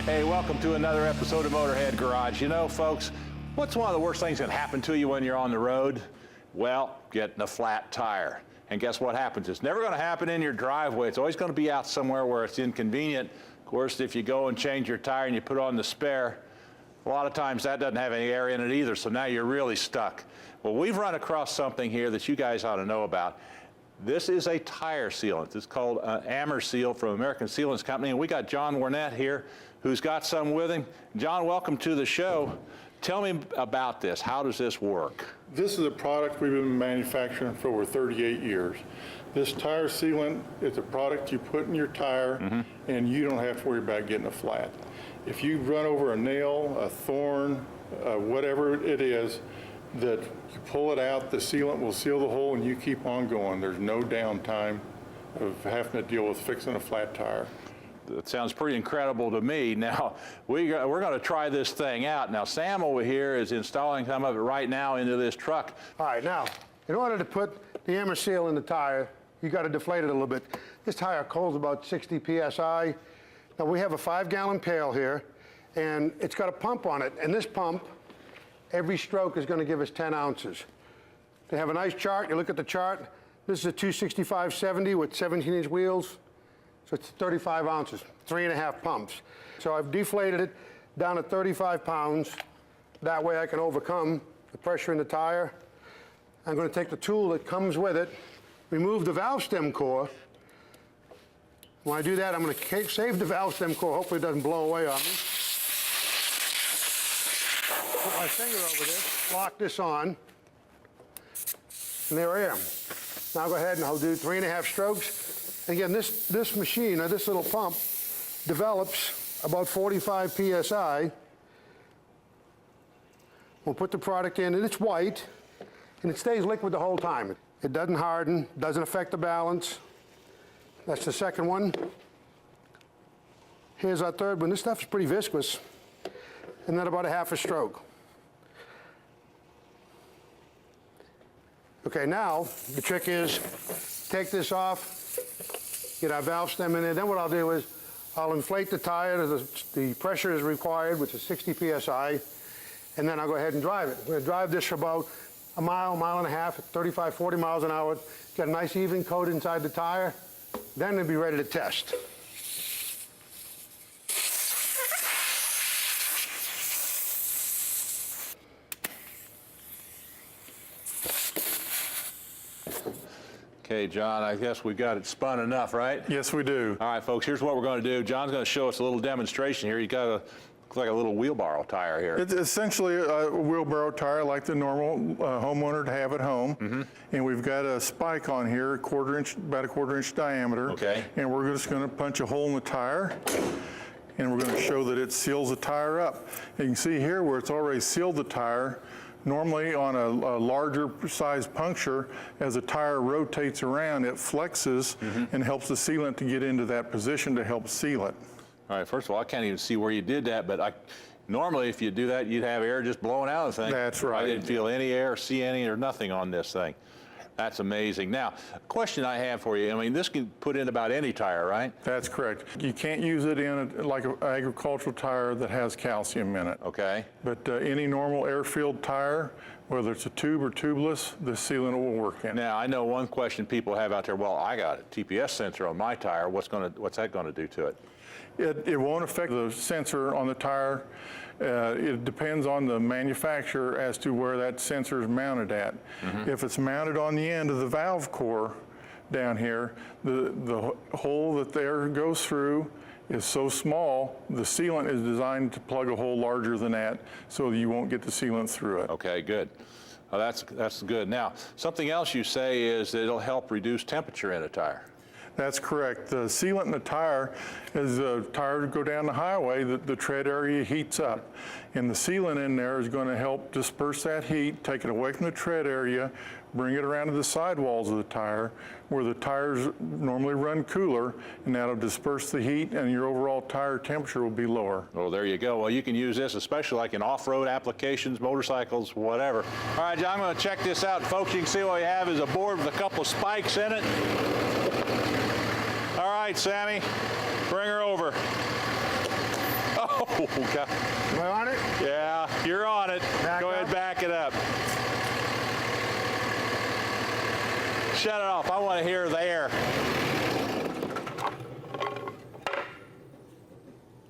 Hey, welcome to another episode of Motorhead Garage. You know, folks, what's one of the worst things that can happen to you when you're on the road? Well, getting a flat tire. And guess what happens? It's never going to happen in your driveway. It's always going to be out somewhere where it's inconvenient. Of course, if you go and change your tire and you put on the spare, a lot of times that doesn't have any air in it either, so now you're really stuck. Well, we've run across something here that you guys ought to know about. This is a tire sealant. It's called Amber Seal from American Sealants Company, and we got John Warnett here who's got some with him. John, welcome to the show. Tell me about this. How does this work? This is a product we've been manufacturing for over 38 years. This tire sealant is a product you put in your tire and you don't have to worry about getting a flat. If you run over a nail, a thorn, whatever it is, that you pull it out, the sealant will seal the hole and you keep on going. There's no downtime of having to deal with fixing a flat tire. That sounds pretty incredible to me. Now, we're going to try this thing out. Now, Sam over here is installing some of it right now into this truck. All right, now, in order to put the Amber Seal in the tire, you got to deflate it a little bit. This tire holds about 60 PSI. Now, we have a 5-gallon pail here, and it's got a pump on it. And this pump, every stroke is going to give us 10 ounces. They have a nice chart. You look at the chart. This is a 265/70 with 17-inch wheels. So it's 35 ounces, 3.5 pumps. So I've deflated it down to 35 pounds. That way I can overcome the pressure in the tire. I'm going to take the tool that comes with it, remove the valve stem core. When I do that, I'm going to save the valve stem core. Hopefully it doesn't blow away on me. Put my finger over this, lock this on, and there I am. Now I'll go ahead and I'll do 3.5 strokes. Again, this machine, or this little pump, develops about 45 PSI. We'll put the product in, and it's white, and it stays liquid the whole time. It doesn't harden, doesn't affect the balance. That's the second one. Here's our third one. This stuff is pretty viscous, and then about a half a stroke. Okay, now the trick is take this off, get our valve stem in there. Then what I'll do is I'll inflate the tire to the pressure is required, which is 60 PSI, and then I'll go ahead and drive it. I'm going to drive this for about a mile, mile and a half, at 35, 40 miles an hour, get a nice even coat inside the tire, then it'll be ready to test. Okay, John, I guess we got it spun enough, right? Yes, we do. All right, folks, here's what we're going to do. John's going to show us a little demonstration here. You got looks like a little wheelbarrow tire here. It's essentially a wheelbarrow tire like the normal homeowner to have at home. And we've got a spike on here, about a quarter inch diameter. Okay. And we're just going to punch a hole in the tire. And we're going to show that it seals the tire up. You can see here where it's already sealed the tire. Normally on a larger size puncture, as the tire rotates around, it flexes and helps the sealant to get into that position to help seal it. All right, first of all, I can't even see where you did that, but normally if you do that, you'd have air just blowing out of the thing. That's right. I didn't feel any air, see any or nothing on this thing. That's amazing. Now, a question I have for you, I mean, this can put in about any tire, right? That's correct. You can't use it in like an agricultural tire that has calcium in it. Okay. But any normal air-filled tire, whether it's a tube or tubeless, the sealant will work in. Now, I know one question people have out there, well, I got a TPS sensor on my tire. What's that going to do to it? It won't affect the sensor on the tire. It depends on the manufacturer as to where that sensor is mounted at. If it's mounted on the end of the valve core down here, the hole that the air goes through is so small, the sealant is designed to plug a hole larger than that so you won't get the sealant through it. Okay, good. Well, that's good. Now, something else you say is that it'll help reduce temperature in a tire. That's correct. The sealant in the tire, as the tire go down the highway, the tread area heats up. And the sealant in there is going to help disperse that heat, take it away from the tread area, bring it around to the sidewalls of the tire, where the tires normally run cooler, and that'll disperse the heat, and your overall tire temperature will be lower. Oh, there you go. Well, you can use this, especially like in off-road applications, motorcycles, whatever. All right, John, I'm going to check this out. Folks, you can see what we have is a board with a couple of spikes in it. All right, Sammy, bring her over. Oh, God. Am I on it? Yeah, you're on it. Back Go ahead, up. back it up. Shut it off. I want to hear the air.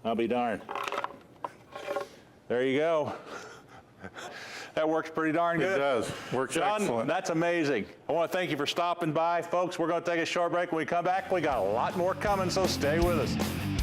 I'll be darned. There you go. That works pretty darn good. It does. Works John, excellent. that's amazing. I want to thank you for stopping by. Folks, we're going to take a short break. When we come back, we got a lot more coming, so stay with us.